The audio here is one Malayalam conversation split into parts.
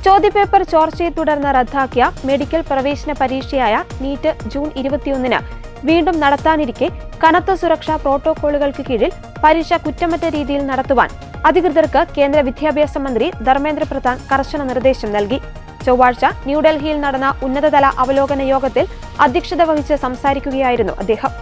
ചോദ്യപേപ്പർ ചോർച്ചയെ തുടർന്ന് റദ്ദാക്കിയ മെഡിക്കൽ പ്രവേശന പരീക്ഷയായ നീറ്റ് ജൂൺ 21-ന് വീണ്ടും നടത്താനിരിക്കെ കനത്ത സുരക്ഷാ പ്രോട്ടോകോളുകൾക്ക് കീഴിൽ പരീക്ഷ കുറ്റമറ്റ രീതിയിൽ നടത്തുവാൻ അധികൃതർക്ക് കേന്ദ്ര വിദ്യാഭ്യാസ മന്ത്രി ധർമ്മേന്ദ്ര പ്രധാൻ കർശന നിർദ്ദേശം നൽകി. ചൊവ്വാഴ്ച ന്യൂഡൽഹിയിൽ നടന്ന ഉന്നതതല അവലോകന യോഗത്തിൽ അധ്യക്ഷത വഹിച്ച് സംസാരിക്കുകയായിരുന്നു അദ്ദേഹം.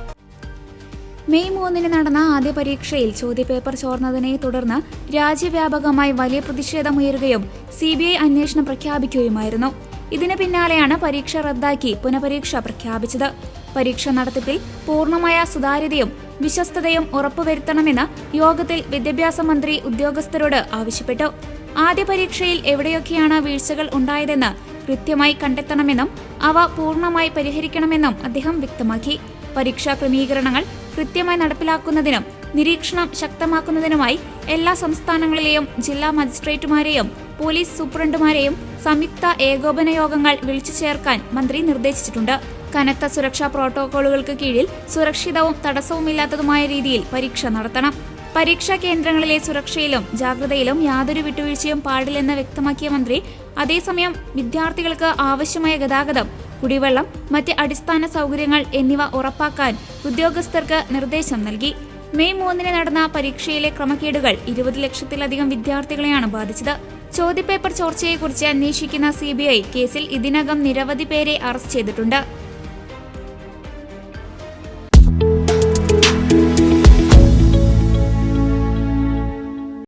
മെയ് 3-ന് നടന്ന ആദ്യ പരീക്ഷയിൽ ചോദ്യപേപ്പർ ചോർന്നതിനെ തുടർന്ന് രാജ്യവ്യാപകമായി വലിയ പ്രതിഷേധമുയരുകയും CBI അന്വേഷണം പ്രഖ്യാപിക്കുകയുമായിരുന്നു. ഇതിന് പിന്നാലെയാണ് പരീക്ഷ റദ്ദാക്കി പുനഃപരീക്ഷ പ്രഖ്യാപിച്ചത്. പരീക്ഷ നടത്തിപ്പിൽ പൂർണ്ണമായ സുതാര്യതയും വിശ്വസ്തതയും ഉറപ്പുവരുത്തണമെന്ന് യോഗത്തിൽ വിദ്യാഭ്യാസ മന്ത്രി ഉദ്യോഗസ്ഥരോട് ആവശ്യപ്പെട്ടു. ആദ്യ പരീക്ഷയിൽ എവിടെയൊക്കെയാണ് വീഴ്ചകൾ ഉണ്ടായതെന്ന് കൃത്യമായി കണ്ടെത്തണമെന്നും അവ പൂർണ്ണമായി പരിഹരിക്കണമെന്നും അദ്ദേഹം വ്യക്തമാക്കി. പരീക്ഷാ ക്രമീകരണങ്ങൾ കൃത്യമായി നടപ്പിലാക്കുന്നതിനും നിരീക്ഷണം ശക്തമാക്കുന്നതിനുമായി എല്ലാ സംസ്ഥാനങ്ങളിലെയും ജില്ലാ മജിസ്ട്രേറ്റുമാരെയും പോലീസ് സൂപ്രണ്ടുമാരെയും സംയുക്ത ഏകോപന യോഗങ്ങൾ വിളിച്ചു ചേർക്കാൻ മന്ത്രി നിർദ്ദേശിച്ചിട്ടുണ്ട്. കനത്ത സുരക്ഷാ പ്രോട്ടോകോളുകൾക്ക് കീഴിൽ സുരക്ഷിതവും തടസ്സവുമില്ലാത്തതുമായ രീതിയിൽ പരീക്ഷ നടത്തണം. പരീക്ഷാ കേന്ദ്രങ്ങളിലെ സുരക്ഷയിലും ജാഗ്രതയിലും യാതൊരു വിട്ടുവീഴ്ചയും പാടില്ലെന്ന് വ്യക്തമാക്കിയ മന്ത്രി അതേസമയം വിദ്യാർത്ഥികൾക്ക് ആവശ്യമായ ഗതാഗതം, കുടിവെള്ളം, മറ്റ് അടിസ്ഥാന സൗകര്യങ്ങൾ എന്നിവ ഉറപ്പാക്കാൻ ഉദ്യോഗസ്ഥർക്ക് നിർദ്ദേശം നൽകി. മെയ് 3-ന് നടന്ന പരീക്ഷയിലെ ക്രമക്കേടുകൾ 20 ലക്ഷത്തിലധികം വിദ്യാർത്ഥികളെയാണ് ബാധിച്ചത്. ചോദ്യപേപ്പർ ചോർച്ചയെക്കുറിച്ച് അന്വേഷിക്കുന്ന CBI കേസിൽ ഇതിനകം നിരവധി പേരെ അറസ്റ്റ് ചെയ്തിട്ടുണ്ട്.